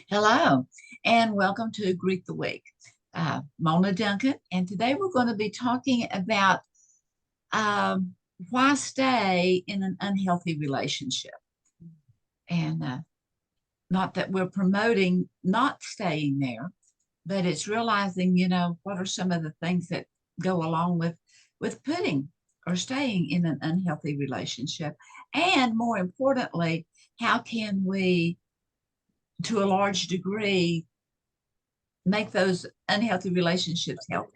Hello, and welcome to Greet the Week. Mona Duncan, and today we're going to be talking about um, why stay in an unhealthy relationship. And not that we're promoting not staying there, but it's realizing, what are some of the things that go along with putting or staying in an unhealthy relationship, and more importantly, how can we, to a large degree, make those unhealthy relationships healthy.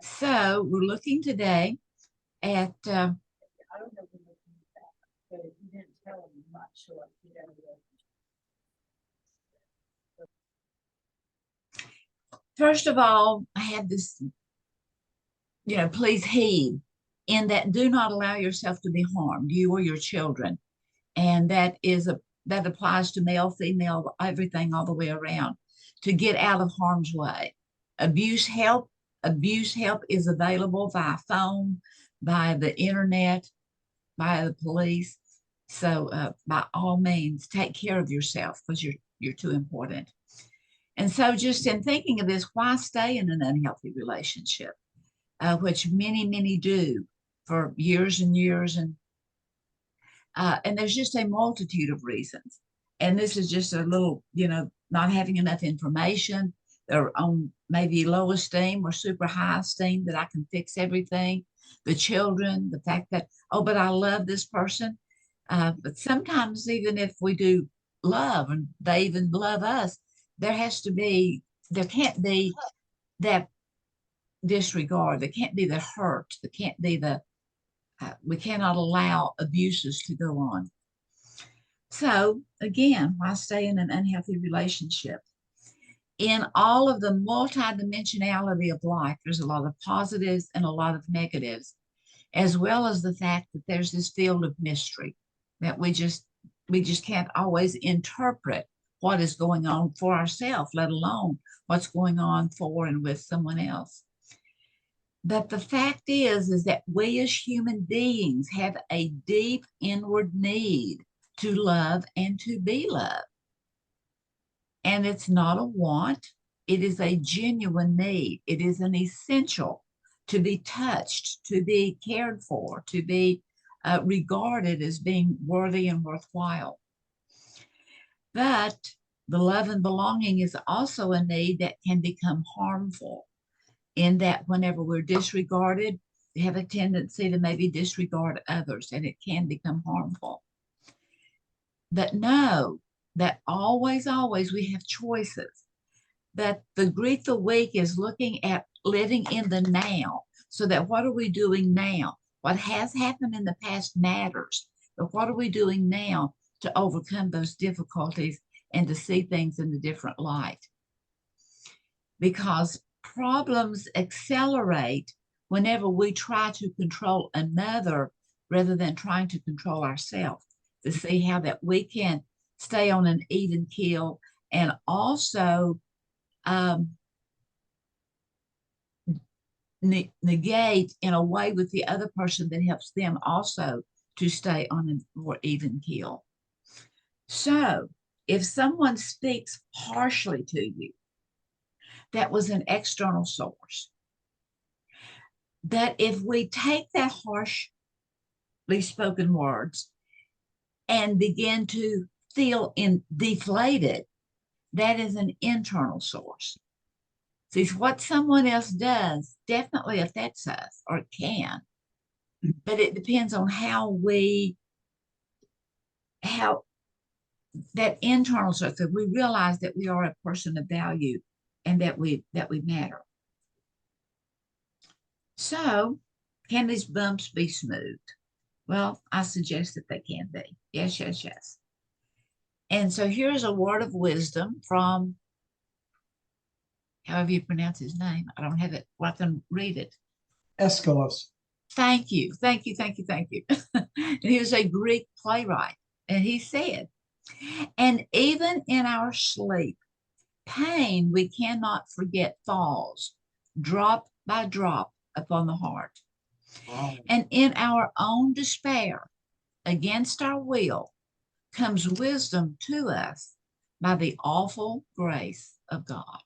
So we're looking today at first of all, I have this, please heed in that do not allow yourself to be harmed, you or your children. And that applies to male, female, everything all the way around, to get out of harm's way. Abuse help, abuse help is available via phone, by the internet, by the police. So by all means, take care of yourself because you're too important. And so just in thinking of this, why stay in an unhealthy relationship, which many do for years and years, and there's just a multitude of reasons. And this is just a little, not having enough information, or on maybe low esteem or super high esteem that I can fix everything. The children, the fact that, oh, but I love this person. But sometimes, even if we do love and they even love us, there can't be that disregard. There can't be the hurt. There can't be we cannot allow abuses to go on. So, again, why stay in an unhealthy relationship? In all of the multidimensionality of life, there's a lot of positives and a lot of negatives, as well as the fact that there's this field of mystery that we just can't always interpret what is going on for ourselves, let alone what's going on for and with someone else. But the fact is that we as human beings have a deep inward need to love and to be loved. And it's not a want, it is a genuine need. It is an essential to be touched, to be cared for, to be regarded as being worthy and worthwhile. But the love and belonging is also a need that can become harmful, in that whenever we're disregarded, we have a tendency to maybe disregard others, and it can become harmful. But know that always we have choices. That the Greet the Week is looking at living in the now, so that what are we doing now? What has happened in the past matters, but what are we doing now to overcome those difficulties and to see things in a different light? Because problems accelerate whenever we try to control another rather than trying to control ourselves, to see how that we can stay on an even keel, and also negate in a way with the other person that helps them also to stay on a more even keel. So if someone speaks harshly to you, that was an external source. That if we take that harshly spoken words and begin to feel deflated, that is an internal source. See, what someone else does definitely affects us, or it can, but it depends on how that internal source, that we realize that we are a person of value and that we matter. So, can these bumps be smoothed? Well, I suggest that they can be. Yes. And so here's a word of wisdom from, however you pronounce his name. I don't have it. Well, I can read it. Aeschylus. Thank you. And he was a Greek playwright. And he said, and even in our sleep, pain we cannot forget falls, drop by drop, upon the heart. Wow. And in our own despair, against our will, comes wisdom to us by the awful grace of God.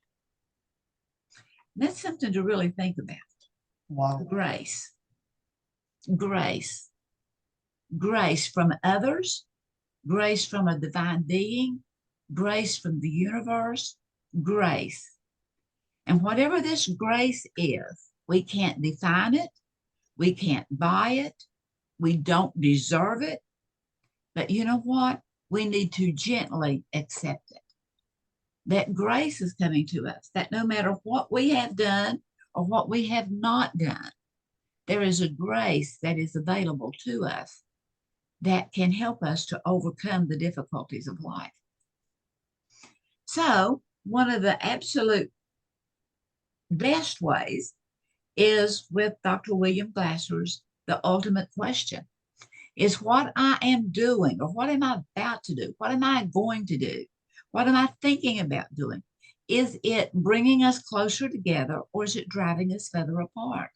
And that's something to really think about. Wow. Grace, grace, grace from others, grace from a divine being, grace from the universe, grace. And whatever this grace is, we can't define it, we can't buy it, we don't deserve it. But you know what? We need to gently accept it. That grace is coming to us, that no matter what we have done or what we have not done, there is a grace that is available to us that can help us to overcome the difficulties of life. So, one of the absolute best ways is with Dr. William Glasser's The Ultimate Question. Is what I am doing, or what am I about to do? What am I going to do? What am I thinking about doing? Is it bringing us closer together, or is it driving us further apart?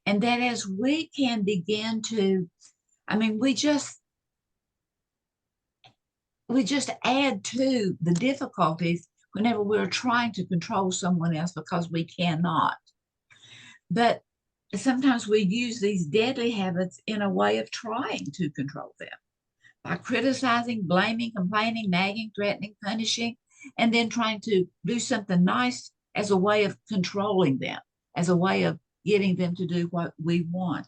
And that as we can begin to, we just add to the difficulties whenever we're trying to control someone else because we cannot. But sometimes we use these deadly habits in a way of trying to control them by criticizing, blaming, complaining, nagging, threatening, punishing, and then trying to do something nice as a way of controlling them, as a way of getting them to do what we want.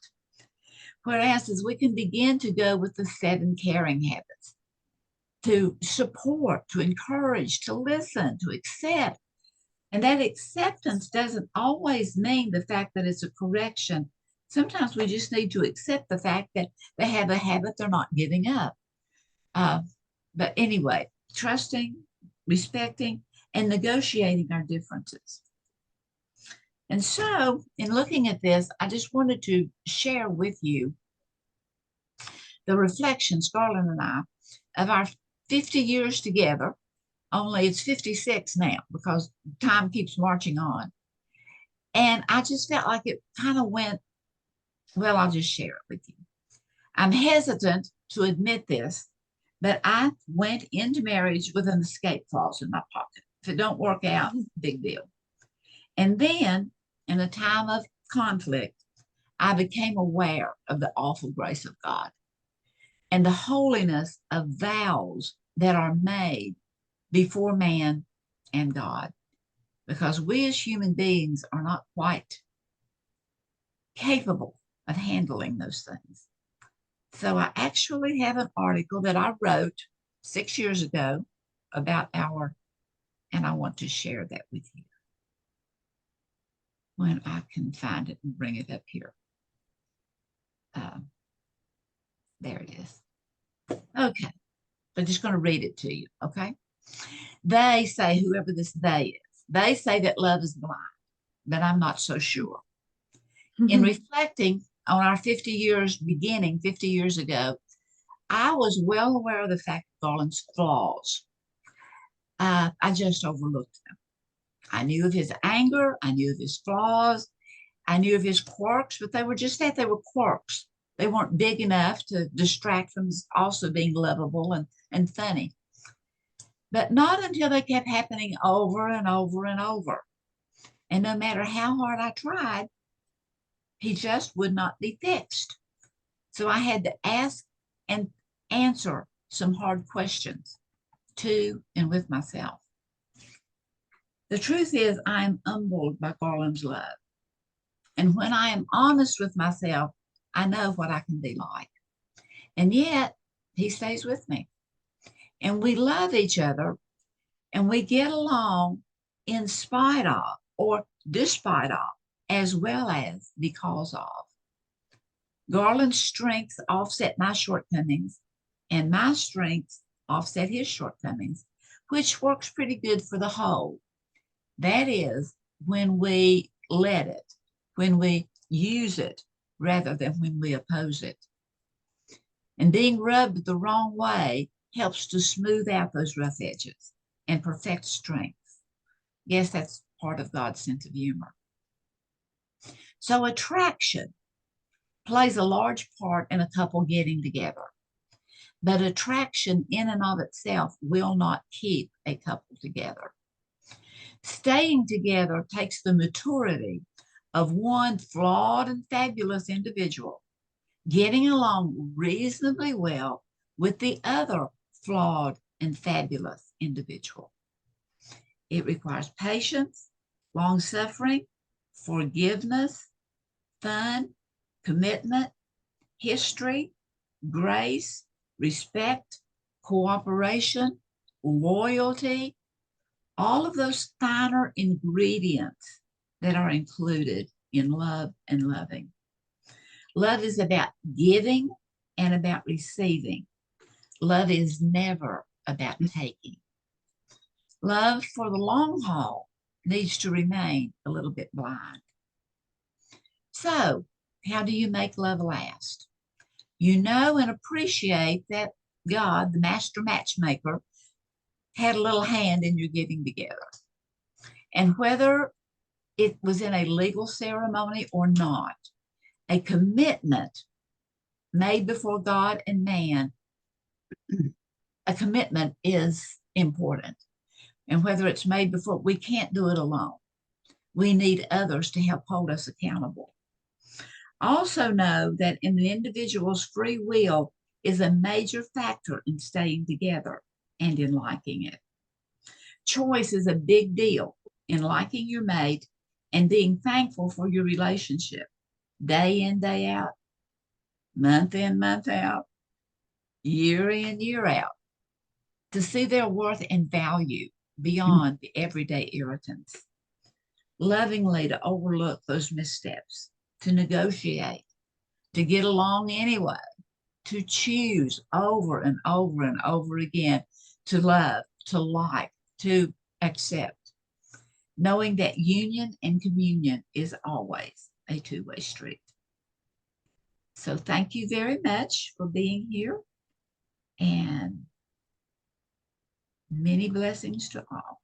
Whereas as we can begin to go with the 7 caring habits, to support, to encourage, to listen, to accept. And that acceptance doesn't always mean the fact that it's a correction. Sometimes we just need to accept the fact that they have a habit they're not giving up. But anyway, trusting, respecting, and negotiating our differences. And so, in looking at this, I just wanted to share with you the reflections, Garland and I, of our 50 years together, only it's 56 now because time keeps marching on. And I just felt like it kind of went, well, I'll just share it with you. I'm hesitant to admit this, but I went into marriage with an escape clause in my pocket. If it don't work out, big deal. And then in a time of conflict, I became aware of the awful grace of God and the holiness of vows that are made before man and God, because we as human beings are not quite capable of handling those things. So I actually have an article that I wrote 6 years ago about and I want to share that with you when I can find it and bring it up here. There it is. Okay. I'm just going to read it to you. Okay. They say, whoever this they is, they say that love is blind, but I'm not so sure. In reflecting on our 50 years beginning 50 years ago, I was well aware of the fact of Garland's flaws. I just overlooked them. I knew of his anger. I knew of his flaws. I knew of his quirks, but they were just that. They were quirks. They weren't big enough to distract from also being lovable and funny. But not until they kept happening over and over and over. And no matter how hard I tried, he just would not be fixed. So I had to ask and answer some hard questions to and with myself. The truth is, I am humbled by Garland's love. And when I am honest with myself, I know what I can be like. And yet, he stays with me. And we love each other and we get along in spite of or despite of, as well as because of. Garland's strengths offset my shortcomings, and my strengths offset his shortcomings, which works pretty good for the whole. That is, when we let it, when we use it, rather than when we oppose it. And being rubbed the wrong way helps to smooth out those rough edges and perfect strength. Yes, that's part of God's sense of humor. So attraction plays a large part in a couple getting together. but attraction in and of itself will not keep a couple together. Staying together takes the maturity of one flawed and fabulous individual getting along reasonably well with the other flawed and fabulous individual. It requires patience, long suffering, forgiveness, fun, commitment, history, grace, respect, cooperation, loyalty, all of those finer ingredients that are included in love and loving. Love is about giving and about receiving. Love is never about taking. Love for the long haul needs to remain a little bit blind. So, how do you make love last? You know and appreciate that God, the master matchmaker, had a little hand in your getting together. And whether it was in a legal ceremony or not, a commitment made before God and man, a commitment is important. And whether it's made before, we can't do it alone. We need others to help hold us accountable. Also know that an individual's free will is a major factor in staying together and in liking it. Choice is a big deal in liking your mate and being thankful for your relationship day in, day out, month in, month out, year in, year out, to see their worth and value beyond the everyday irritants. Lovingly to overlook those missteps, to negotiate, to get along anyway, to choose over and over and over again to love, to like, to accept, knowing that union and communion is always a two-way street. So thank you very much for being here, and many blessings to all.